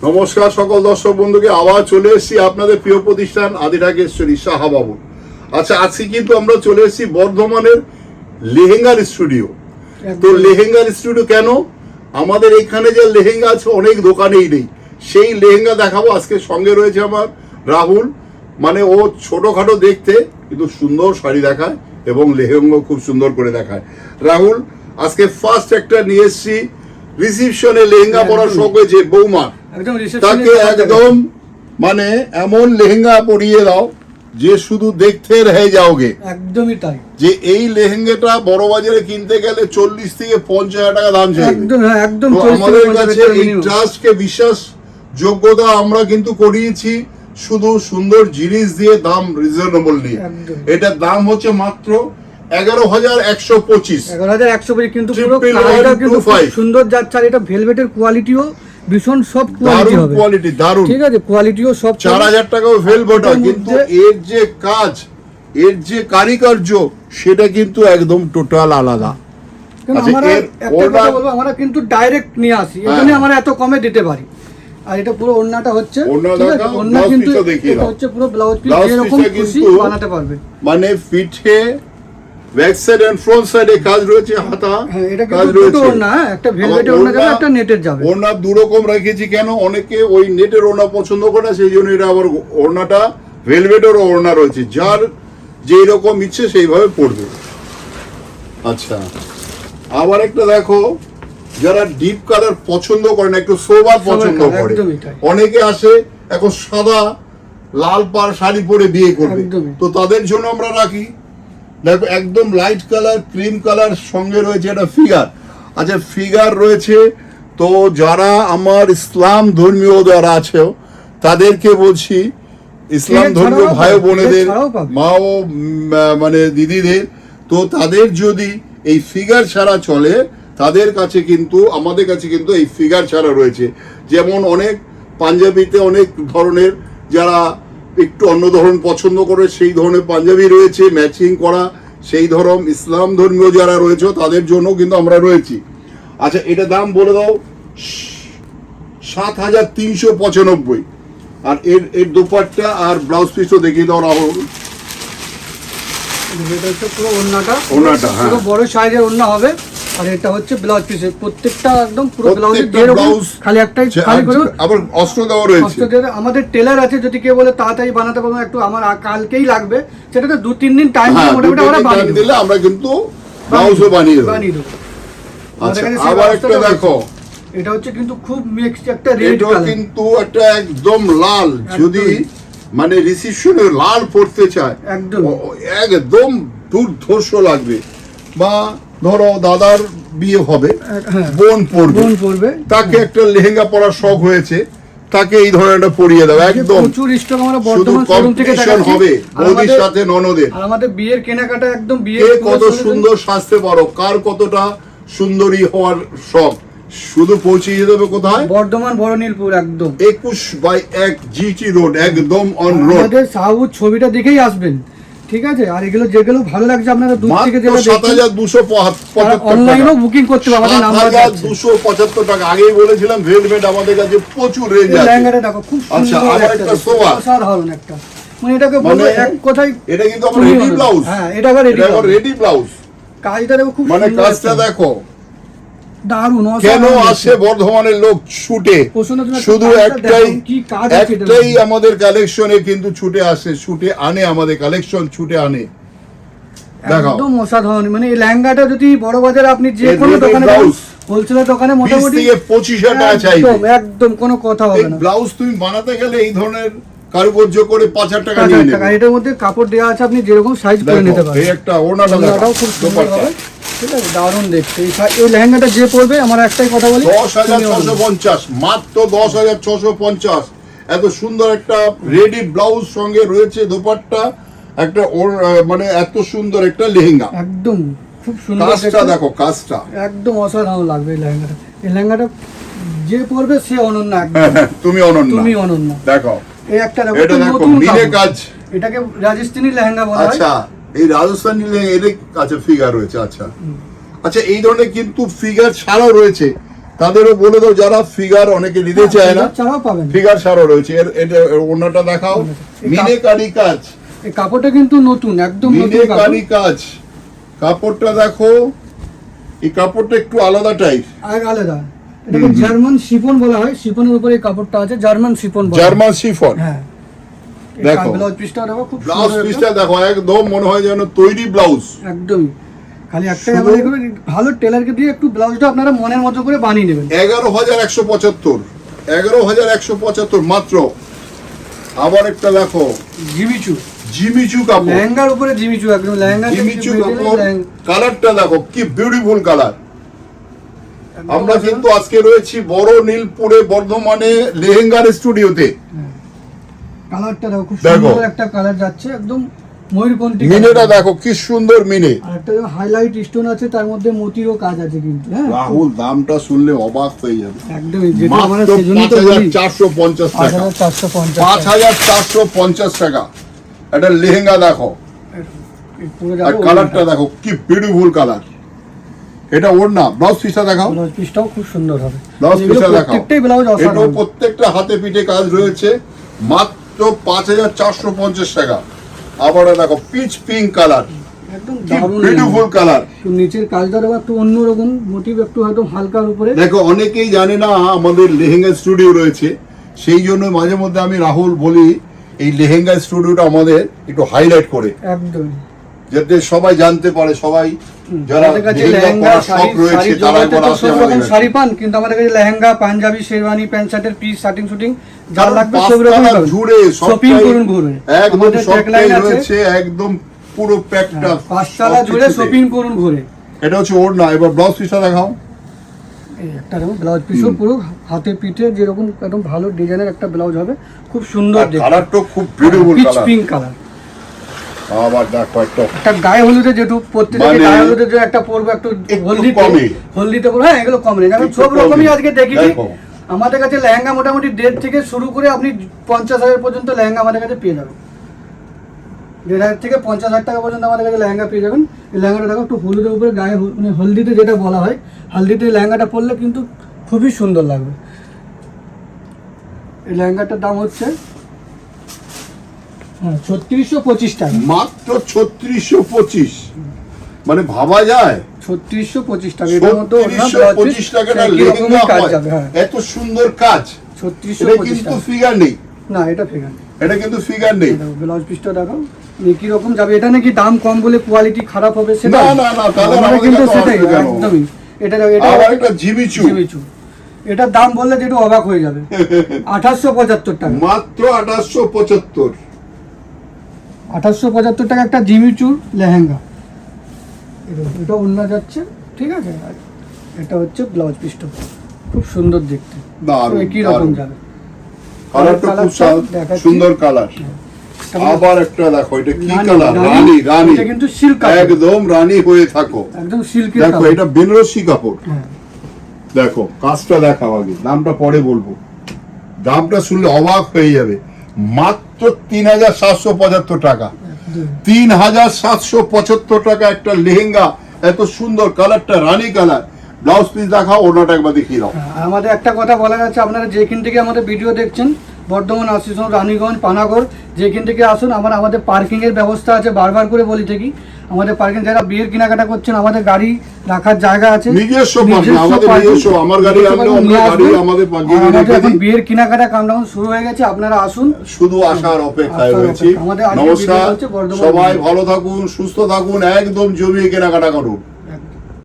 নমস্কার সকল দর্শক বন্ধুকে, আবার চলে এসেছি আপনাদের প্রিয় প্রতিষ্ঠান আদি ঢাকেশ্বরী শাহবাবু। আচ্ছা, আজকে কিন্তু আমরা চলে এসেছি বর্ধমানের লেহেঙ্গার স্টুডিও। তো লেহেঙ্গার স্টুডিও কেন? আমাদের এখানে যে লেহেঙ্গা আছে অনেক দোকানেই নেই, সেই লেহেঙ্গা দেখাবো আজকে। সঙ্গে রয়েছে আমার রাহুল, মানে ও ছোটখাটো দেখতে কিন্তু সুন্দর শাড়ি দেখায় এবং লেহেঙ্গা খুব সুন্দর করে দেখায়। রাহুল, আজকে ফার্স্ট একটা নিয়ে এসেছি, রিসিপশনে লেহেঙ্গা পরার শখ হয়েছে বৌমা, তাকে একদম মানে এমন লেহেঙ্গা পরিয়ে দাও যে শুধু দেখতে রহে যাওগে। একদমই তাই, যে এই লেহেঙ্গাটা বড় বাজারে কিনতে গেলে 40 থেকে 50,000 টাকা দাম চাই। একদম আমাদের কাছে এই ট্রাস্টকে বিশ্বাস যোগ্যতা আমরা কিন্তু করিয়েছি শুধু সুন্দর জিনিস দিয়ে, দাম রিজনেবল নিয়ে। এটার দাম হচ্ছে মাত্র 11,125। 11,125 কিন্তু পুরো কালারটা কিন্তু সুন্দর যাচ্ছে। আর এটা ভেলভেটের কোয়ালিটিও ভীষণ সফট কোয়ালিটি হবে, কোয়ালিটি দারুণ, ঠিক আছে, কোয়ালিটিও সব 4,000 টাকাও ভেলভেট, কিন্তু এর যে কাজ, এর যে কারিকার্য, সেটা কিন্তু একদম টোটাল আলাদা। আমরা কিন্তু ডাইরেক্ট নিয়ে আসি, এজন্য আমরা এত কমে দিতে পারি। আর এটা পুরো ওড়নাটা হচ্ছে, ওড়না কিন্তু এটা হচ্ছে পুরো ব্লাউজ পিস যেরকম খুশি বানাতে পারবে, মানে ফিটে ব্যাক সাইড এন্ড ফ্রন্ট সাইডে কাজ রয়েছে, হাতা কাজ রয়েছে। ওড়না একটা ভেলভেটের ওড়না যাবে, একটা নেটের যাবে। ওড়না দু রকম রেখেছি কেন? অনেকে ওই নেটের ওড়না পছন্দ করে, সেই জন্য এটা আবার ওড়নাটা ভেলভেটের ওড়না রয়েছে, যার যেই রকম ইচ্ছে সেইভাবে পড়বে। আচ্ছা, আবার একটা দেখো, যারা ডিপ কালার পছন্দ করে না, একটু সোবার পছন্দ করে, অনেকে আসে এখন সাদা লাল পাড় শাড়ি পরে বিয়ে করবে, তো তাদের জন্য আমরা রাখি। দেখো একদম লাইট কালার, ক্রিম কালার, সঙ্গে রয়েছে একটা ফিগার। আচ্ছা, ফিগার রয়েছে। তো যারা আমার ইসলাম ধর্মীয় যারা আছে তাদেরকে বলছি, ইসলাম ধর্মীয় ভাই বোনেদের, মা ও মানে দিদিদের, তো তাদের যদি এই ফিগার ছাড়া চলে, তাদের কাছে কিন্তু, আমাদের কাছে কিন্তু এই ফিগার ছাড়া রয়েছে। যেমন অনেক পাঞ্জাবিতে অনেক ধরনের, যারা একটু অন্য ধরন পছন্দ করে সেই ধরনের পাঞ্জাবি রয়েছে ম্যাচিং করা, সেই ধরন ইসলাম ধর্মীয় যারা রয়েছে তাদের জন্য কিন্তু আমরা রয়েছি। আচ্ছা, এটা দাম বলে দাও 7,395। আর এর দোপাট্টা আর ব্লাউজ পিসও দেখিয়ে দাও রাহুল। এটা হচ্ছে পুরো ওড়নাটা, পুরো বড় সাইজের ওড়না হবে। আর এটা হচ্ছে ব্লাউজ পিস, প্রত্যেকটা একদম পুরো ব্লাউজ, খালি একটাই খালি করে আবার অস্ত্র দেওয়া রয়েছে। আমাদের টেলার আছে, যদি কেউ বলে তাড়াতাড়ি বানাতে পারবো, একটু আমার কালকেই লাগবে, সেটা তো 2-3 দিন টাইম মোটামুটি আমরা বানিয়ে দিলে আমরা কিন্তু ব্লাউজও বানিয়ে দেব। আচ্ছা, আবার একটা দেখো, এটা হচ্ছে কিন্তু খুব মিক্সড একটা রেড কালার, কিন্তু একটা একদম লাল, যদি মানে রিসিপশনে লাল পড়তে চায় একদম দুর্ধর্ষ লাগবে। বা ধরো দাদার বিয়ে হবে, বোন পড়বে, তাকে একটা লেহেঙ্গা পরার শখ হয়েছে, তাকে এই ধরনের পরিয়ে দাও, একদম প্রচুর স্টক আমরা বর্তমান শোরুম থেকে দেখাচ্ছি হবে। বৌদির সাথে ননদের, আর আমাদের বিয়ের কেনাকাটা একদম বিয়ে কত সুন্দর সাজতে পারো, কার কতটা সুন্দরী হওয়ার শখ, শুধু পৌঁছে যেতে হবে কোথায়? বর্ধমান বড়নীলপুর, একদম 21/1 জিটি রোড, একদম অন রোড। আমাদের সাউথ ছবিটা দেখেই আসবেন, ঠিক আছে? আর এগুলো যেগুলো ভালো লাগছে আপনারা দূর থেকে যেটা 7,275 অনলাইনেও বুকিং করতে পারবেন, আমাদের নাম্বার আছে। 7,275 টাকা। আগেই বলেছিলাম ভেলভেট আমাদের কাছে প্রচুর রেঞ্জ আছে। লেহেঙ্গাটা দেখো খুব সুন্দর। আচ্ছা, আবার একটা সোয়া, অসাধারণ একটা, মানে এটাকে বলবো এক কথায়, এটা কিন্তু আমার রেডি ব্লাউজ। হ্যাঁ, এটা আবার রেডি ব্লাউজ। কাজটা দেখো খুব মানে সুন্দর, কাজটা দেখো দারুণ। কেন আসে বর্ধমানের লোক ছুটে? শুধু একটাই আমাদের কালেকশনে কিন্তু ছুটে আসে, ছুটে আনে, আমাদের কালেকশন ছুটে আনে। একদম অসাধারণ। মানে এই লেহেঙ্গাটা যদি বড় বাজারে আপনি যে কোনো দোকানে, হোলসেলের দোকানে মোটামুটি 25,000 টাকা চাইবে, একদম কোনো কথা হবে না। ব্লাউজ তুমি বানাতে গেলে এই ধরনের কারুকার্য করে 5,000 টাকা নিয়ে নেবে। এটার মধ্যে কাপড় দেওয়া আছে, আপনি যেরকম সাইজ করে নিতে পারবেন। এই একটা ওড়নাটাও খুব সুন্দর হবে, ঠিক আছে, দারুণ দেখতে। এই লেহেঙ্গাটা যে পরবে, আমার একটাই কথা বলি, 10,650, মাত্র 10,650। এত সুন্দর একটা রেডি ব্লাউজ, সঙ্গে রয়েছে দোপাট্টা, একটা মানে এত সুন্দর একটা লেহেঙ্গা, একদম খুব সুন্দর। কাজটা দেখো, কাজটা একদম অসাধারণ লাগবে। এই লেহেঙ্গাটা যে পরবে সে অনন্য, একদম তুমি অনন্য। দেখো এই একটা এটা দেখো, মিলে কাজ, এটাকে রাজস্থানী লেহেঙ্গা বলা হয়। আচ্ছা, এই রাজস্থানী লেহেঙ্গা এর কাছে ফিগার রয়েছে। আচ্ছা, আচ্ছা, এই ধরনের কিন্তু ফিগার ছাড়াও রয়েছে। তাদেরও বলে দাও যারা ফিগার অনেকে নিতে চায় না, ছাড়াও পাবেন, ফিগার ছাড়াও রয়েছে। এটা ওড়নাটা দেখাও, মিনেকারি কাজ, এই কাপড়টা কিন্তু নতুন, একদম নতুন মিনেকারি কাজ। কাপড়টা দেখো, এই কাপড়টা একটু আলাদা টাইপ, আলাদা। এটাকে জার্মান শিফন বলা হয়, শিফনের উপরে এই কাপড়টা আছে, জার্মান শিফন বলা হয়। German chiffon. হ্যাঁ, দেখো ব্লাউজ পিসটা দেখো, খুব ব্লাউজ সুন্দর পিসটা দেখো, একদম মনে হয় যেন তৈরি ব্লাউজ। একদমই, খালি একটাই আমাদের ভালো টেলারকে দিয়ে একটু ব্লাউজটা আপনারা মনের মতো করে বানিয়ে নেবেন। 11,175, 11,175 মাত্র। আবার একটা দেখো, জিমিচু, জিমিচু কাপড়, লেহেঙ্গার উপরে জিমিচু, একদম লেহেঙ্গা জিমিচু কাপড়। কালারটা দেখো কি বিউটিফুল কালার। আমরা কিন্তু আজকে রয়েছি বড় নীলপুরে বর্ধমানে লেহেঙ্গার স্টুডিওতে। কালারটা দেখো, খুব সুন্দর একটা কালার যাচ্ছে, একদম ময়ূরকণ্ঠী। মিনেটা দেখো কি সুন্দর মিনে, আর একটা হাইলাইট স্টোন আছে, তার মধ্যে মতিরও কাজ আছে কিন্তু। হ্যাঁ রাহুল, দামটা শুনলে অবাক হয়ে যাবে। একদমই, যেটা আমরা মাত্র সেজন্যই তো বলি 5,450 টাকা, 5,450, 5,450 টাকা। এটা লেহেঙ্গা দেখো, আর কালারটা দেখো কি বিউটিফুল কালার। এটা ওড়না, ব্লাউজ পিসটা দেখাও, ব্লাউজ পিসটাও খুব সুন্দর হবে। ব্লাউজ পিসটা দেখাও, প্রত্যেকটাই ব্লাউজ এটাও অসাধারণ। প্রত্যেকটা হাতে পিঠে কাজ রয়েছে, মাত্র 5,450 টাকা। আবার দেখো পিচ পিঙ্ক কালার, একদম দারুণ বিউটিফুল কালার। নিচের কাজটা দেখো একটু অন্যরকম মোটিভ, একটু হয়তো হালকার উপরে। দেখো অনেকেই জানে না আমাদের লেহেঙ্গা স্টুডিও রয়েছে, সেই জন্য মাঝে মধ্যে আমি রাহুল বলি এই লেহেঙ্গা স্টুডিওটা আমাদের একটু হাইলাইট করে, একদম, যাতে সবাই জানতে পারে, সবাই যারা আমাদের কাছে লেহেঙ্গা লেহেঙ্গা, পরার শখ রয়েছে তারা একবার আসে সব আমাদের রকম কাছে। শাড়ি পান, কিন্তু আমাদের কাছে লেহেঙ্গা, পাঞ্জাবি, শেরওয়ানি, প্যান্ট শার্টের পিস, শার্টিং শুটিং যা কারণ লাগবে সব পাঁচতলা রকম পাবেন। জুড়ে শপিং সবটাই করুন ঘুরে, একদম আমাদের সবটাই ট্যাগলাইন আছে, রয়েছে, একদম পুরো প্যাকটা পাঁচতলা জুড়ে শপিং করুন ঘুরে। এটা হচ্ছে ওড়না। এবার ব্লাউজ পিসটা দেখাও, এই একটা দেখো ব্লাউজ পিসও পুরো হাতে পিঠে যেরকম একদম ভালো ডিজাইনের একটা ব্লাউজ হবে, খুব সুন্দর দেখতে। কালারটা খুব beautiful peach colour. Pink colour. আবার দেখো একটা একটা গায়ে হলুদে যেটু প্রত্যেকটা মানে গায়ে হলুদে যে একটা পরবো, একটু হলদিতে, কমই। হলদিতে পরবো। হ্যাঁ, এগুলো কম রেঞ্জ, একটু সব রকমই কমই। আজকে দেখেছি। দেখো। আমাদের কাছে লেহেঙ্গা মোটামুটি 1.5 থেকে শুরু করে আপনি 50,000 পর্যন্ত লেহেঙ্গা আমাদের কাছে পেয়ে যাবেন। 1.5 থেকে 50,000 টাকা পর্যন্ত আমাদের কাছে লেহেঙ্গা পেয়ে যাবেন। এই লেহেঙ্গাটা দেখো একটু হলুদের উপরে গায়ে মানে হলদিতে যেটা বলা হয়, হলদিতে লেহেঙ্গাটা পরলে কিন্তু খুবই সুন্দর লাগবে। এই লেহেঙ্গাটার দাম হচ্ছে 3625 টাকা, মাত্র 3625, মানে ভাবা যায় 3625 টাকা। এটার মধ্যে 3625 টাকাটা লেহেঙ্গা হয়, হ্যাঁ, এত সুন্দর কাজ। এটা 3625 কিন্তু টাকা। ফিগার নেই, না, এটা ফিগার নেই। এটা কিন্তু ফিগার নেই। দেখো ব্লাউজ পিসটা দেখো কি রকম যাবে। এটা নাকি দাম কম বলে কোয়ালিটি খারাপ হবে সেটা না, না, না, তাহলে আমরা আমাদের কিন্তু কাছে সেটাই আসবে কেন? একদমই। এটা আবার একটা জিমিচু, জিমিচু, এটার দাম বললে যেটা অবাক হয়ে যাবে, 2875 টাকা। মাত্র 2875। 2875 টাকা একটা জিমিচুর লেহেঙ্গা। এটা ওড়না যাচ্ছে, ঠিক আছে। আর এটা হচ্ছে ব্লাউজ পিসটা, খুব সুন্দর দেখতে, দারুণ, একই রকম দারুণ। যাবে। কালারটা খুব দেখাচ্ছি। সুন্দর কালার। আবার একটা দেখো, এটা কি রানী, কালার? রানী। রানী, রানী, এটা কিন্তু silk কাপড়। একদম রানী হয়ে থাকো। একদম সিল্কের দেখো কাপড়। এটা বেনারসি কাপড়। হ্যাঁ, দেখো কাজটা দেখাও আগে, দামটা পরে বলবো। দামটা শুনলে অবাক হয়ে যাবে, মাত্র 3,775 টাকা। 3,775 টাকা একটা লেহেঙ্গা, এত সুন্দর কালারটা রানী কালার। ব্লাউজ পিস দেখাও, ওনাটা একবার দেখিয়ে দাও। আমাদের একটা কথা বলার আছে, আপনারা যেখান থেকে আমাদের ভিডিও দেখছেন, বর্ধমান, আশিসন, রানীগঞ্জ, পানাগড়, যেখান থেকে আসুন, আমাদের পার্কিংয়ের ব্যবস্থা আছে। বারবার করে বলি থাকি, আমাদের পার্কিং, যারা বিয়ের কেনাকাটা করছেন, আমাদের গাড়ি রাখার জায়গা আছে, নিজস্ব parking, আমাদের নিজস্ব, আমার গাড়ি রাখলেও আমরা গাড়ি আমাদের parking এ রেখে এখন দিই। বিয়ের কেনাকাটা কাউন্টডাউন শুরু হয়ে গেছে, আপনারা আসুন। শুধু আসার অপেক্ষায় আসার রয়েছি। অপেক্ষা। আমাদের আজকে নমস্কার, ভিডিও হচ্ছে বর্ধমান। সবাই ভালো থাকুন, সুস্থ থাকুন, একদম জমিয়ে কেনাকাটা করুন।